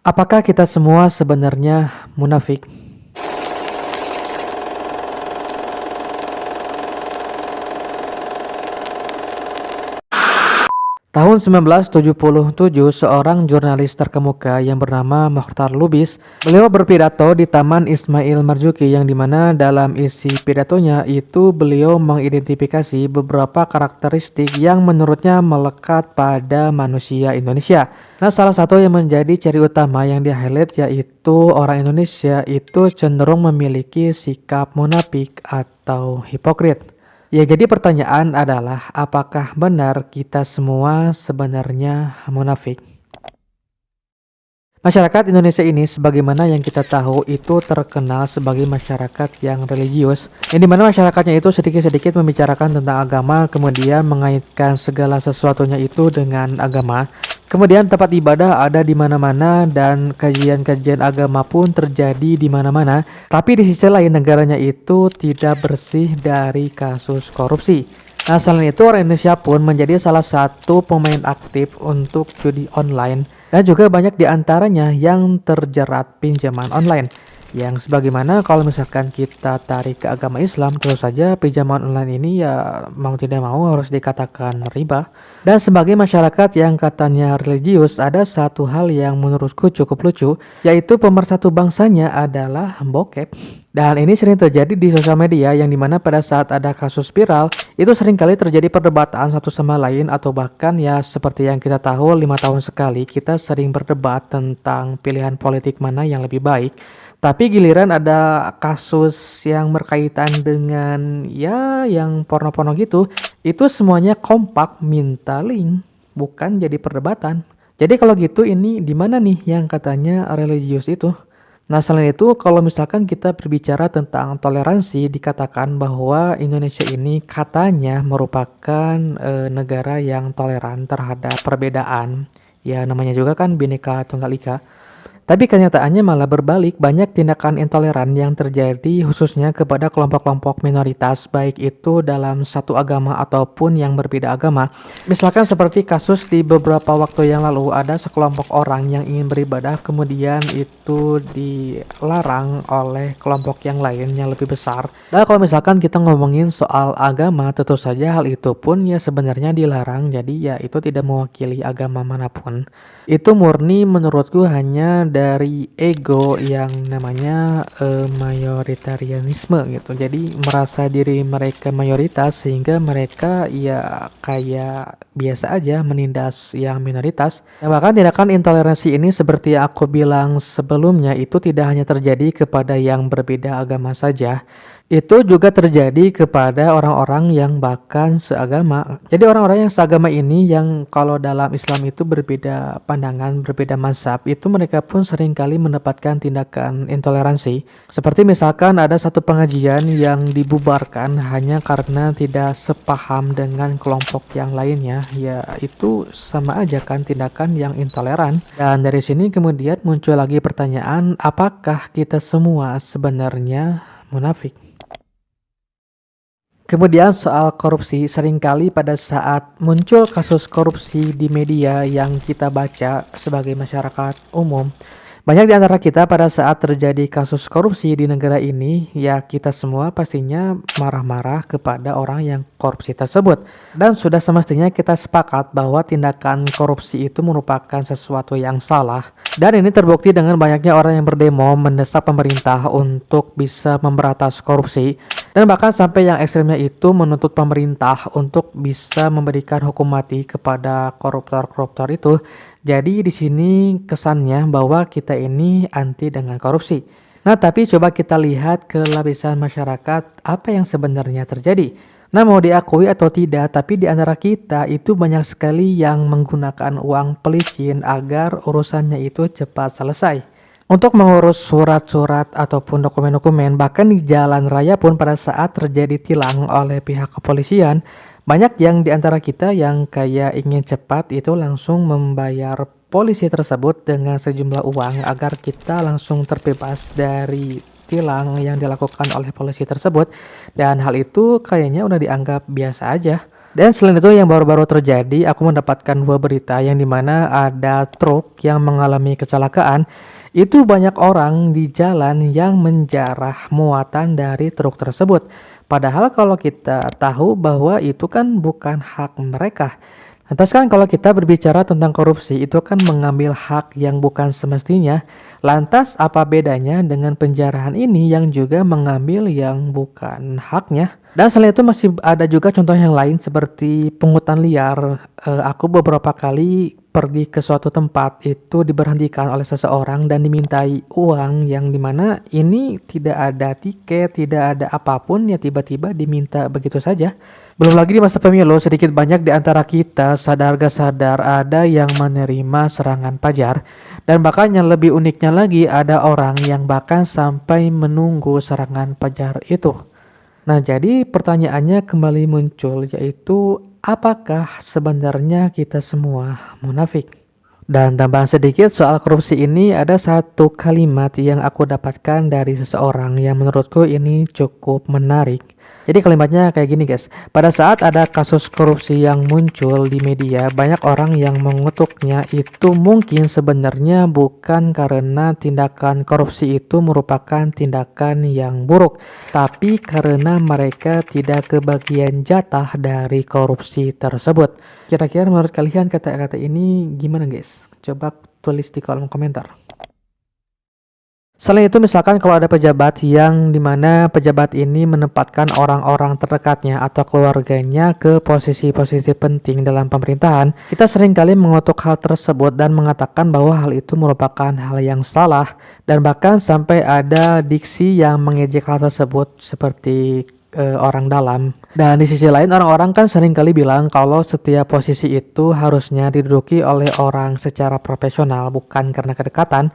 Apakah kita semua sebenarnya munafik? Tahun 1977, seorang jurnalis terkemuka yang bernama Mokhtar Lubis, beliau berpidato di Taman Ismail Marzuki yang dimana dalam isi pidatonya itu beliau mengidentifikasi beberapa karakteristik yang menurutnya melekat pada manusia Indonesia. Nah, salah satu yang menjadi ciri utama yang di-highlight yaitu orang Indonesia itu cenderung memiliki sikap munafik atau hipokrit. Ya, jadi pertanyaan adalah apakah benar kita semua sebenarnya munafik? Masyarakat Indonesia ini sebagaimana yang kita tahu itu terkenal sebagai masyarakat yang religius, yang dimana masyarakatnya itu sedikit-sedikit membicarakan tentang agama, kemudian mengaitkan segala sesuatunya itu dengan agama. Kemudian tempat ibadah ada di mana-mana dan kajian-kajian agama pun terjadi di mana-mana. Tapi di sisi lain negaranya itu tidak bersih dari kasus korupsi. Nah, selain itu orang Indonesia pun menjadi salah satu pemain aktif untuk judi online dan juga banyak di antaranya yang terjerat pinjaman online. Yang sebagaimana kalau misalkan kita tarik ke agama Islam, tentu saja pinjaman online ini ya mau tidak mau harus dikatakan riba. Dan sebagai masyarakat yang katanya religius, ada satu hal yang menurutku cukup lucu, yaitu pemersatu bangsanya adalah bokep. Dan ini sering terjadi di sosial media yang dimana pada saat ada kasus viral, itu seringkali terjadi perdebatan satu sama lain atau bahkan ya seperti yang kita tahu 5 tahun sekali kita sering berdebat tentang pilihan politik mana yang lebih baik. Tapi giliran ada kasus yang berkaitan dengan ya yang porno-porno gitu, itu semuanya kompak minta link, bukan jadi perdebatan. Jadi kalau gitu ini di mana nih yang katanya religius itu? Nah, selain itu kalau misalkan kita berbicara tentang toleransi, dikatakan bahwa Indonesia ini katanya merupakan negara yang toleran terhadap perbedaan. Ya namanya juga kan Bhinneka Tunggal Ika. Tapi kenyataannya malah berbalik, banyak tindakan intoleran yang terjadi khususnya kepada kelompok-kelompok minoritas, baik itu dalam satu agama ataupun yang berbeda agama. Misalkan seperti kasus di beberapa waktu yang lalu, ada sekelompok orang yang ingin beribadah, kemudian itu dilarang oleh kelompok yang lain yang lebih besar. Dan kalau misalkan kita ngomongin soal agama, tentu saja hal itu pun ya sebenarnya dilarang, jadi ya itu tidak mewakili agama manapun. Itu murni menurutku hanya dari ego yang namanya mayoritarianisme gitu. Jadi merasa diri mereka mayoritas sehingga mereka ya kayak biasa aja menindas yang minoritas. Dan bahkan tindakan intoleransi ini seperti yang aku bilang sebelumnya itu tidak hanya terjadi kepada yang berbeda agama saja. Itu juga terjadi kepada orang-orang yang bahkan seagama. Jadi orang-orang yang seagama ini yang kalau dalam Islam itu berbeda pandangan, berbeda mazhab, itu mereka pun seringkali mendapatkan tindakan intoleransi. Seperti misalkan ada satu pengajian yang dibubarkan hanya karena tidak sepaham dengan kelompok yang lainnya, ya itu sama aja kan tindakan yang intoleran. Dan dari sini kemudian muncul lagi pertanyaan, apakah kita semua sebenarnya munafik? Kemudian soal korupsi, seringkali pada saat muncul kasus korupsi di media yang kita baca sebagai masyarakat umum, banyak di antara kita pada saat terjadi kasus korupsi di negara ini, ya kita semua pastinya marah-marah kepada orang yang korupsi tersebut. Dan sudah semestinya kita sepakat bahwa tindakan korupsi itu merupakan sesuatu yang salah. Dan ini terbukti dengan banyaknya orang yang berdemo mendesak pemerintah untuk bisa memberantas korupsi. Dan bahkan sampai yang ekstrimnya itu menuntut pemerintah untuk bisa memberikan hukum mati kepada koruptor-koruptor itu. Jadi di sini kesannya bahwa kita ini anti dengan korupsi. Nah, tapi coba kita lihat ke lapisan masyarakat apa yang sebenarnya terjadi. Nah, mau diakui atau tidak, tapi di antara kita itu banyak sekali yang menggunakan uang pelicin agar urusannya itu cepat selesai. Untuk mengurus surat-surat ataupun dokumen-dokumen, bahkan di jalan raya pun pada saat terjadi tilang oleh pihak kepolisian, banyak yang di antara kita yang kayak ingin cepat itu langsung membayar polisi tersebut dengan sejumlah uang agar kita langsung terbebas dari tilang yang dilakukan oleh polisi tersebut. Dan hal itu kayaknya udah dianggap biasa aja. Dan selain itu yang baru-baru terjadi, aku mendapatkan dua berita yang dimana ada truk yang mengalami kecelakaan. Itu banyak orang di jalan yang menjarah muatan dari truk tersebut. Padahal kalau kita tahu bahwa itu kan bukan hak mereka. Lantas kan kalau kita berbicara tentang korupsi itu kan mengambil hak yang bukan semestinya. Lantas apa bedanya dengan penjarahan ini yang juga mengambil yang bukan haknya? Dan selain itu masih ada juga contoh yang lain seperti pungutan liar. Aku beberapa kali pergi ke suatu tempat itu diberhentikan oleh seseorang dan dimintai uang yang dimana ini tidak ada tiket, tidak ada apapun ya tiba-tiba diminta begitu saja. Belum lagi di masa pemilu sedikit banyak di antara kita sadar gak sadar ada yang menerima serangan pajar dan bahkan yang lebih uniknya lagi ada orang yang bahkan sampai menunggu serangan pajar itu. Nah, jadi pertanyaannya kembali muncul yaitu apakah sebenarnya kita semua munafik? Dan tambahan sedikit soal korupsi ini ada satu kalimat yang aku dapatkan dari seseorang yang menurutku ini cukup menarik. Jadi kalimatnya kayak gini guys, pada saat ada kasus korupsi yang muncul di media, banyak orang yang mengutuknya itu mungkin sebenarnya bukan karena tindakan korupsi itu merupakan tindakan yang buruk, tapi karena mereka tidak kebagian jatah dari korupsi tersebut. Kira-kira menurut kalian kata-kata ini gimana guys? Coba tulis di kolom komentar. Selain itu misalkan kalau ada pejabat yang dimana pejabat ini menempatkan orang-orang terdekatnya atau keluarganya ke posisi-posisi penting dalam pemerintahan, kita seringkali mengutuk hal tersebut dan mengatakan bahwa hal itu merupakan hal yang salah dan bahkan sampai ada diksi yang mengejek hal tersebut seperti orang dalam. Dan di sisi lain orang-orang kan seringkali bilang kalau setiap posisi itu harusnya diduduki oleh orang secara profesional bukan karena kedekatan.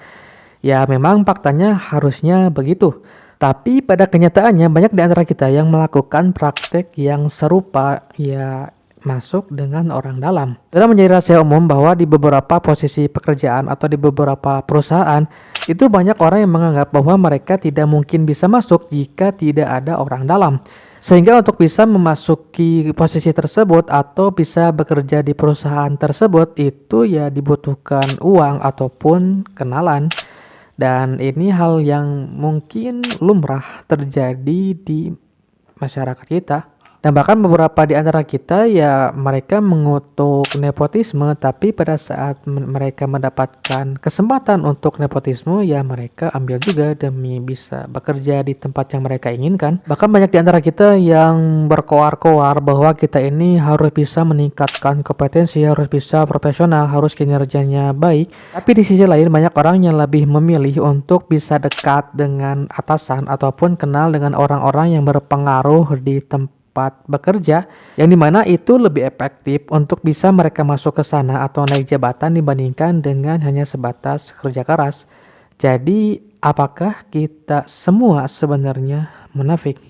Ya memang faktanya harusnya begitu. Tapi pada kenyataannya banyak di antara kita yang melakukan praktek yang serupa ya masuk dengan orang dalam. Sudah menjadi rahasia umum bahwa di beberapa posisi pekerjaan atau di beberapa perusahaan itu banyak orang yang menganggap bahwa mereka tidak mungkin bisa masuk jika tidak ada orang dalam. Sehingga untuk bisa memasuki posisi tersebut atau bisa bekerja di perusahaan tersebut itu ya dibutuhkan uang ataupun kenalan. Dan ini hal yang mungkin lumrah terjadi di masyarakat kita. Dan bahkan beberapa di antara kita ya mereka mengutuk nepotisme, tapi pada saat mereka mendapatkan kesempatan untuk nepotisme ya mereka ambil juga demi bisa bekerja di tempat yang mereka inginkan. Bahkan banyak di antara kita yang berkoar-koar bahwa kita ini harus bisa meningkatkan kompetensi, harus bisa profesional, harus kinerjanya baik. Tapi di sisi lain banyak orang yang lebih memilih untuk bisa dekat dengan atasan ataupun kenal dengan orang-orang yang berpengaruh di tempat bekerja yang dimana itu lebih efektif untuk bisa mereka masuk ke sana atau naik jabatan dibandingkan dengan hanya sebatas kerja keras. Jadi apakah kita semua sebenarnya munafik?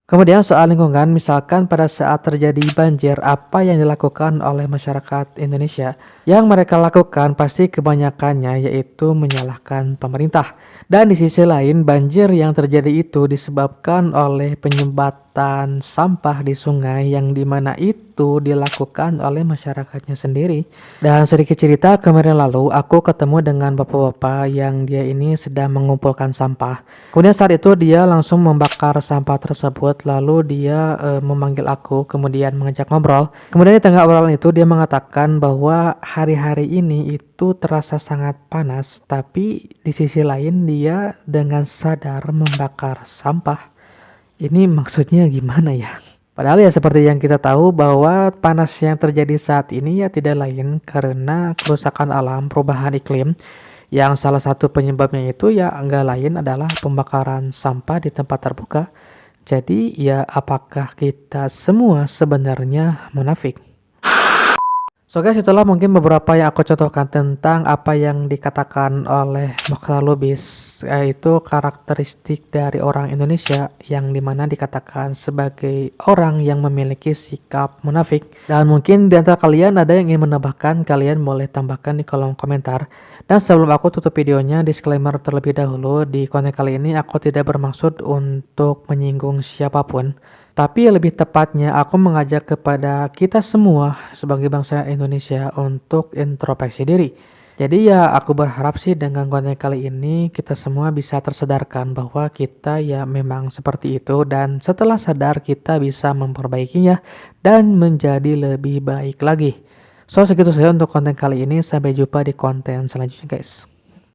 Kemudian soal lingkungan, misalkan pada saat terjadi banjir, apa yang dilakukan oleh masyarakat Indonesia? Yang mereka lakukan pasti kebanyakannya yaitu menyalahkan pemerintah. Dan di sisi lain, banjir yang terjadi itu disebabkan oleh penyumbatan sampah di sungai yang dimana itu dilakukan oleh masyarakatnya sendiri. Dan sedikit cerita, kemarin lalu aku ketemu dengan bapak-bapak yang dia ini sedang mengumpulkan sampah. Kemudian saat itu dia langsung membakar sampah tersebut, lalu dia memanggil aku, kemudian mengajak ngobrol. Kemudian di tengah obrolan itu dia mengatakan bahwa hari-hari ini itu terasa sangat panas, tapi di sisi lain dia dengan sadar membakar sampah. Ini maksudnya gimana ya? Padahal ya seperti yang kita tahu bahwa panas yang terjadi saat ini ya tidak lain karena kerusakan alam, perubahan iklim, yang salah satu penyebabnya itu ya enggak lain adalah pembakaran sampah di tempat terbuka. Jadi ya apakah kita semua sebenarnya munafik? So guys, itulah mungkin beberapa yang aku contohkan tentang apa yang dikatakan oleh Mokhtar Lubis, yaitu karakteristik dari orang Indonesia yang dimana dikatakan sebagai orang yang memiliki sikap munafik. Dan mungkin di antara kalian ada yang ingin menambahkan, kalian boleh tambahkan di kolom komentar. Dan sebelum aku tutup videonya, disclaimer terlebih dahulu, di konten kali ini aku tidak bermaksud untuk menyinggung siapapun. Tapi lebih tepatnya aku mengajak kepada kita semua sebagai bangsa Indonesia untuk introspeksi diri. Jadi ya aku berharap sih dengan konten kali ini kita semua bisa tersadarkan bahwa kita ya memang seperti itu dan setelah sadar kita bisa memperbaikinya dan menjadi lebih baik lagi. So segitu saja untuk konten kali ini, sampai jumpa di konten selanjutnya guys.